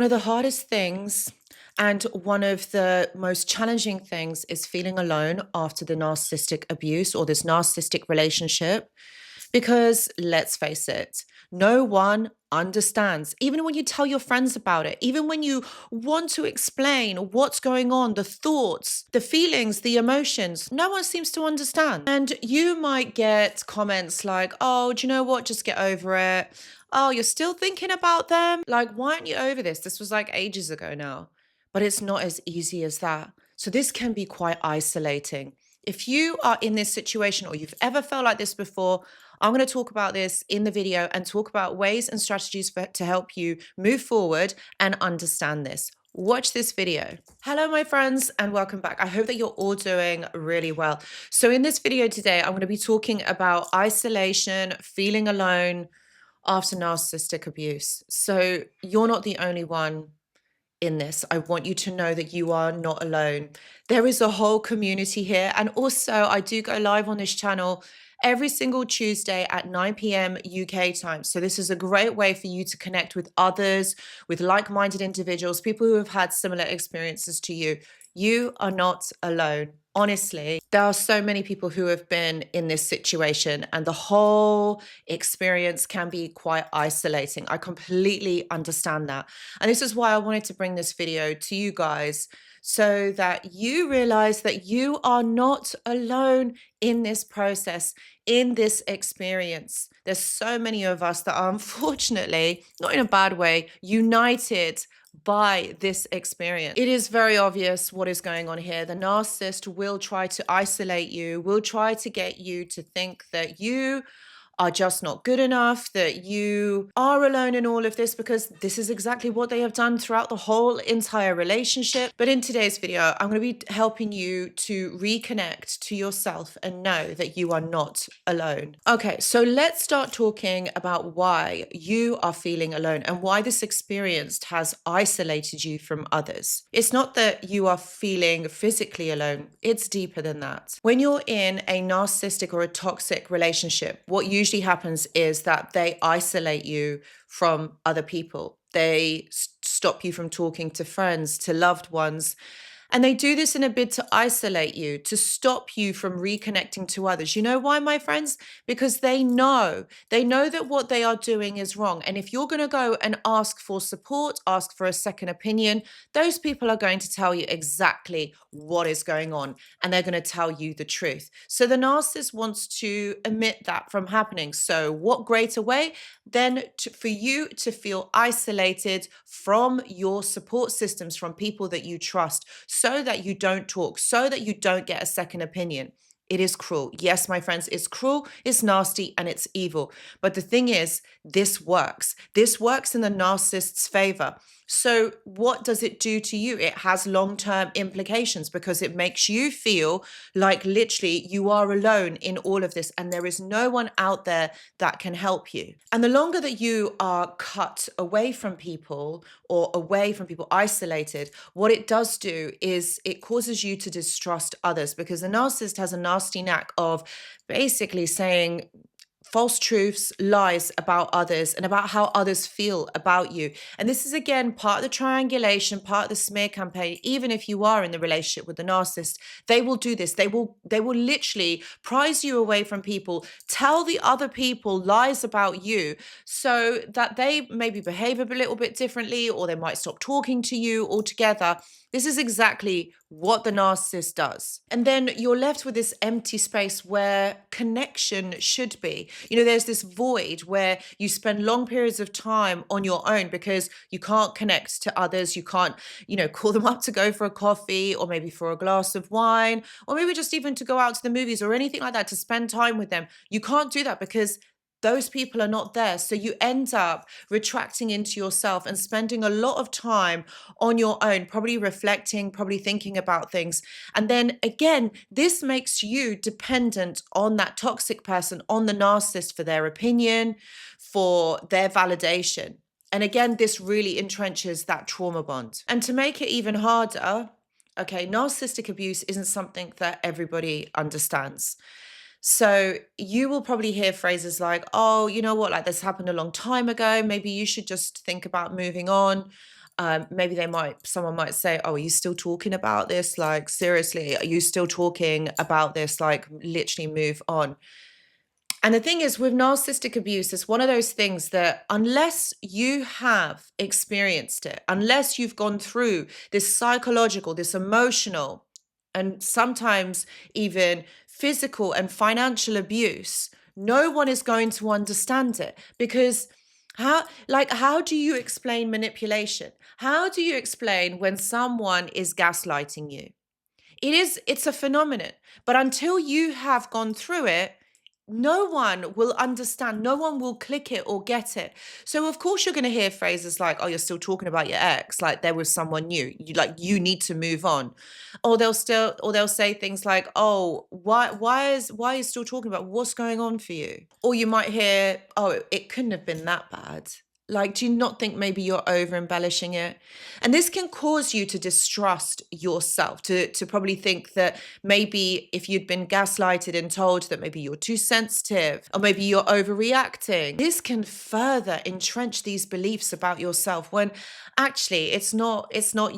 One of the hardest things and one of the most challenging things is feeling alone after the narcissistic abuse or this narcissistic relationship. Because let's face it, no one understands. Even when you tell your friends about it, even when you want to explain what's going on, the thoughts, the feelings, the emotions, no one seems to understand. And you might get comments like, oh, do you know what? Just get over it. Oh, you're still thinking about them? Like, why aren't you over this? This was like ages ago now. But it's not as easy as that. So this can be quite isolating. If you are in this situation or you've ever felt like this before, I'm going to talk about this in the video and talk about ways and strategies to help you move forward and understand this. Watch this video. Hello, my friends, and welcome back. I hope that you're all doing really well. So in this video today, I'm going to be talking about isolation, feeling alone after narcissistic abuse. So you're not the only one in this. I want you to know that you are not alone. There is a whole community here. And also, I do go live on this channel every single Tuesday at 9 p.m. UK time. So this is a great way for you to connect with others, with like-minded individuals, people who have had similar experiences to you. You are not alone. Honestly, there are so many people who have been in this situation, and the whole experience can be quite isolating. I completely understand that. And this is why I wanted to bring this video to you guys, so that you realize that you are not alone in this process, in this experience. There's so many of us that are unfortunately, not in a bad way, united by this experience. It is very obvious what is going on here. The narcissist will try to isolate you, will try to get you to think that you are just not good enough, that you are alone in all of this, because this is exactly what they have done throughout the whole entire relationship. But in today's video, I'm going to be helping you to reconnect to yourself and know that you are not alone. Okay, so let's start talking about why you are feeling alone and why this experience has isolated you from others. It's not that you are feeling physically alone, it's deeper than that. When you're in a narcissistic or a toxic relationship, what usually happens is that they isolate you from other people. They stop you from talking to friends, to loved ones. And they do this in a bid to isolate you, to stop you from reconnecting to others. You know why, my friends? Because they know that what they are doing is wrong. And if you're going to go and ask for support, ask for a second opinion, those people are going to tell you exactly what is going on. And they're going to tell you the truth. So the narcissist wants to omit that from happening. So what greater way than for you to feel isolated from your support systems, from people that you trust, so that you don't talk, so that you don't get a second opinion. It is cruel. Yes, my friends, it's cruel, it's nasty, and it's evil. But the thing is, this works. This works in the narcissist's favor. So what does it do to you? It has long-term implications, because it makes you feel like literally you are alone in all of this and there is no one out there that can help you. And the longer that you are cut away from people, or away from people, isolated, what it does do is it causes you to distrust others, because the narcissist has a nasty knack of basically saying false truths, lies about others and about how others feel about you. And this is, again, part of the triangulation, part of the smear campaign. Even if you are in the relationship with the narcissist, they will do this. They will literally prize you away from people, tell the other people lies about you so that they maybe behave a little bit differently, or they might stop talking to you altogether. This is exactly what the narcissist does. And then you're left with this empty space where connection should be. You know, there's this void where you spend long periods of time on your own because you can't connect to others. You can't, call them up to go for a coffee, or maybe for a glass of wine, or maybe just even to go out to the movies or anything like that, to spend time with them. You can't do that because those people are not there. So you end up retracting into yourself and spending a lot of time on your own, probably reflecting, probably thinking about things. And then again, this makes you dependent on that toxic person, on the narcissist, for their opinion, for their validation. And again, this really entrenches that trauma bond. And to make it even harder, okay, narcissistic abuse isn't something that everybody understands. So you will probably hear phrases like, oh, you know what, like this happened a long time ago. Maybe you should just think about moving on. maybe someone might say, oh, are you still talking about this? Like, seriously, are you still talking about this? Like, literally move on. And the thing is, with narcissistic abuse, it's one of those things that unless you have experienced it, unless you've gone through this psychological, this emotional, and sometimes even physical and financial abuse, no one is going to understand it. Because how do you explain manipulation? How do you explain when someone is gaslighting you? It's a phenomenon. But until you have gone through it, no one will understand, no one will click it or get it. So of course you're going to hear phrases like, oh, you're still talking about your ex, like there was someone new. You need to move on. Or they'll say things like, oh, why are you still talking about what's going on for you? Or you might hear, oh, it couldn't have been that bad. Like, do you not think maybe you're over embellishing it? And this can cause you to distrust yourself, to probably think that maybe if you'd been gaslighted and told that maybe you're too sensitive or maybe you're overreacting, this can further entrench these beliefs about yourself when actually it's not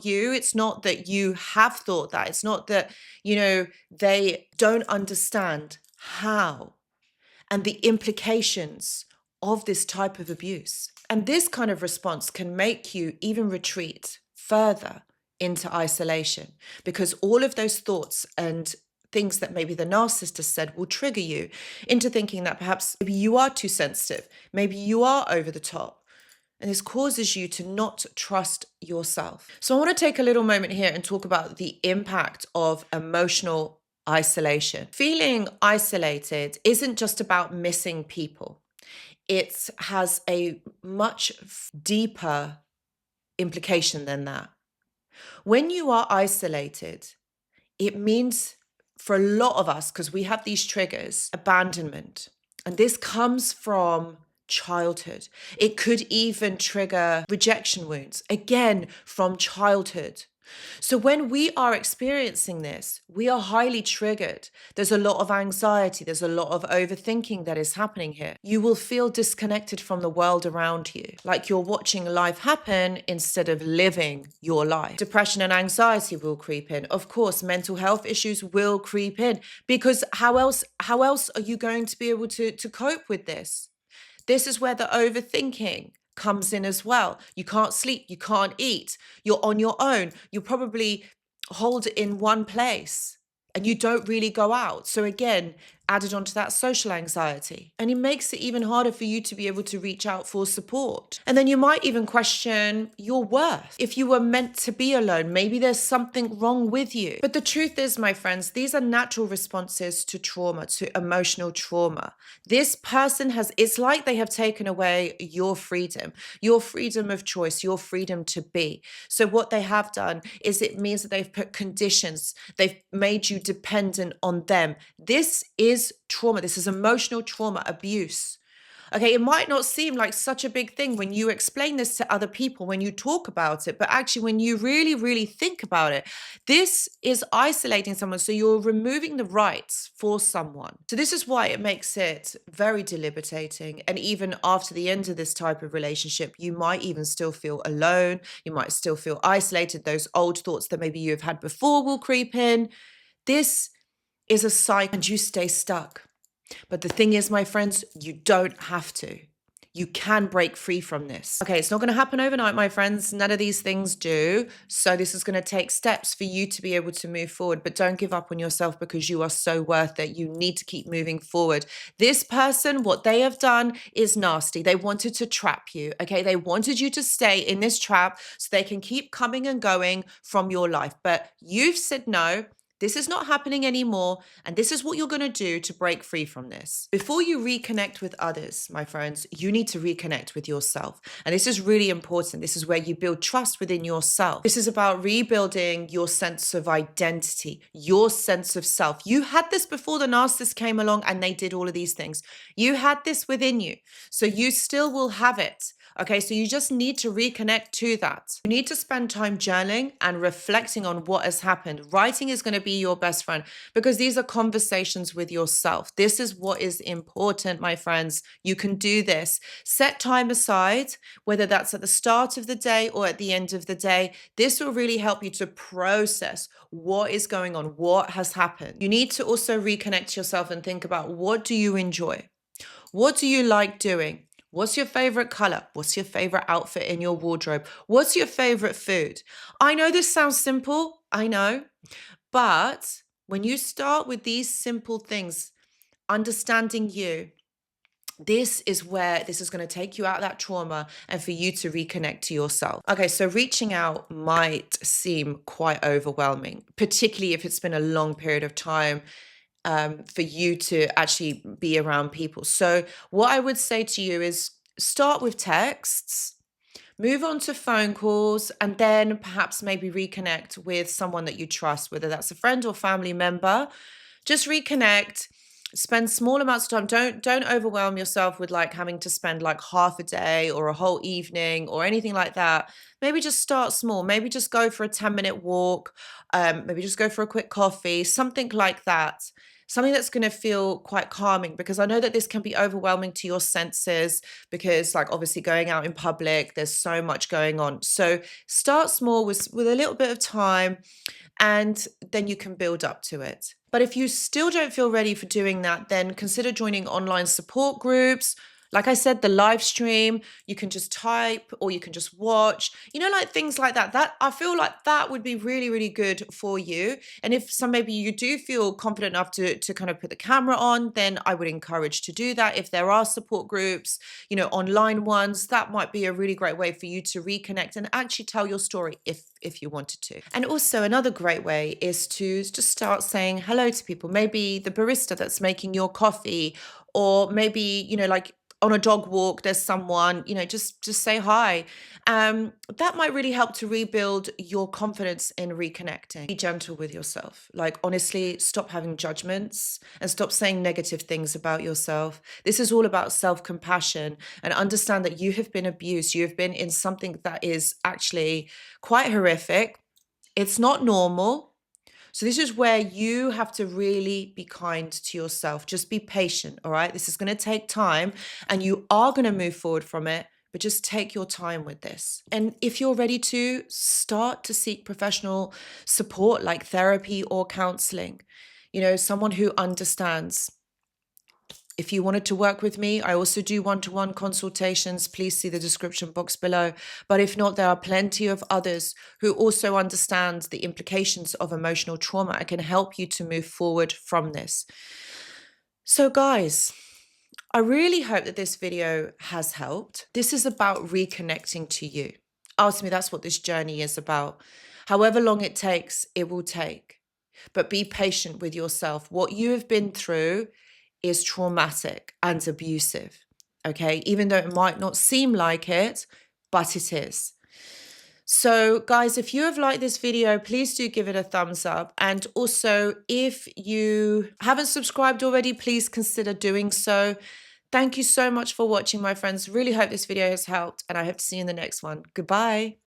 you. It's not that you have thought that. It's not that, they don't understand how and the implications of this type of abuse. And this kind of response can make you even retreat further into isolation because all of those thoughts and things that maybe the narcissist has said will trigger you into thinking that perhaps maybe you are too sensitive, maybe you are over the top. And this causes you to not trust yourself. So I want to take a little moment here and talk about the impact of emotional isolation. Feeling isolated isn't just about missing people. It has a much deeper implication than that. When you are isolated, it means for a lot of us, because we have these triggers, abandonment. And this comes from childhood. It could even trigger rejection wounds, again, from childhood. So when we are experiencing this, we are highly triggered. There's a lot of anxiety. There's a lot of overthinking that is happening here. You will feel disconnected from the world around you, like you're watching life happen instead of living your life. Depression and anxiety will creep in. Of course, mental health issues will creep in because how else are you going to be able to cope with this? This is where the overthinking comes in as well. You can't sleep, you can't eat, you're on your own, you're probably holed in one place and you don't really go out. So again, added onto that social anxiety. And it makes it even harder for you to be able to reach out for support. And then you might even question your worth. If you were meant to be alone, maybe there's something wrong with you. But the truth is, my friends, these are natural responses to trauma, to emotional trauma. This person it's like they have taken away your freedom of choice, your freedom to be. So what they have done is it means that they've put conditions, they've made you dependent on them. This is trauma. This is emotional trauma, abuse. Okay, it might not seem like such a big thing when you explain this to other people, when you talk about it, but actually when you really, really think about it, this is isolating someone. So you're removing the rights for someone. So this is why it makes it very debilitating. And even after the end of this type of relationship, you might even still feel alone. You might still feel isolated. Those old thoughts that maybe you've had before will creep in. This is a cycle and you stay stuck. But the thing is, my friends, you don't have to. You can break free from this. Okay, it's not going to happen overnight, my friends. None of these things do. So this is going to take steps for you to be able to move forward. But don't give up on yourself because you are so worth it. You need to keep moving forward. This person, what they have done is nasty. They wanted to trap you, okay? They wanted you to stay in this trap so they can keep coming and going from your life. But you've said no. This is not happening anymore, and this is what you're going to do to break free from this. Before you reconnect with others, my friends, you need to reconnect with yourself. And this is really important. This is where you build trust within yourself. This is about rebuilding your sense of identity, your sense of self. You had this before the narcissist came along and they did all of these things. You had this within you, so you still will have it. Okay, so you just need to reconnect to that. You need to spend time journaling and reflecting on what has happened. Writing is going to be your best friend because these are conversations with yourself. This is what is important, my friends. You can do this. Set time aside, whether that's at the start of the day or at the end of the day. This will really help you to process what is going on, what has happened. You need to also reconnect to yourself and think about, what do you enjoy? What do you like doing? What's your favorite color? What's your favorite outfit in your wardrobe? What's your favorite food? I know this sounds simple, I know, but when you start with these simple things, understanding you, this is where this is going to take you out of that trauma and for you to reconnect to yourself. Okay, so reaching out might seem quite overwhelming, particularly if it's been a long period of time for you to actually be around people. So what I would say to you is start with texts, move on to phone calls, and then perhaps maybe reconnect with someone that you trust, whether that's a friend or family member. Just reconnect. Spend small amounts of time. Don't overwhelm yourself with like having to spend like half a day or a whole evening or anything like that. Maybe just start small. Maybe just go for a 10-minute walk. Maybe just go for a quick coffee, something like that. Something that's going to feel quite calming, because I know that this can be overwhelming to your senses because like obviously going out in public, there's so much going on. So start small with a little bit of time, and then you can build up to it. But if you still don't feel ready for doing that, then consider joining online support groups. Like I said, the live stream, you can just type or you can just watch, like things like that. That I feel like that would be really, really good for you. And if maybe you do feel confident enough to kind of put the camera on, then I would encourage to do that. If there are support groups, online ones, that might be a really great way for you to reconnect and actually tell your story if you wanted to. And also another great way is to just start saying hello to people. Maybe the barista that's making your coffee, or maybe, like on a dog walk, there's someone, just say hi. That might really help to rebuild your confidence in reconnecting. Be gentle with yourself. Like, honestly, stop having judgments and stop saying negative things about yourself. This is all about self-compassion, and understand that you have been abused. You have been in something that is actually quite horrific. It's not normal. So this is where you have to really be kind to yourself. Just be patient, all right? This is going to take time and you are going to move forward from it, but just take your time with this. And if you're ready to, start to seek professional support like therapy or counseling, someone who understands. If you wanted to work with me, I also do one-to-one consultations. Please see the description box below. But if not, there are plenty of others who also understand the implications of emotional trauma and can help you to move forward from this. So guys, I really hope that this video has helped. This is about reconnecting to you. Ultimately, that's what this journey is about. However long it takes, it will take. But be patient with yourself. What you have been through is traumatic and abusive, okay? Even though it might not seem like it, but it is. So guys, if you have liked this video, please do give it a thumbs up. And also, if you haven't subscribed already, please consider doing so. Thank you so much for watching, my friends. Really hope this video has helped, and I hope to see you in the next one. Goodbye.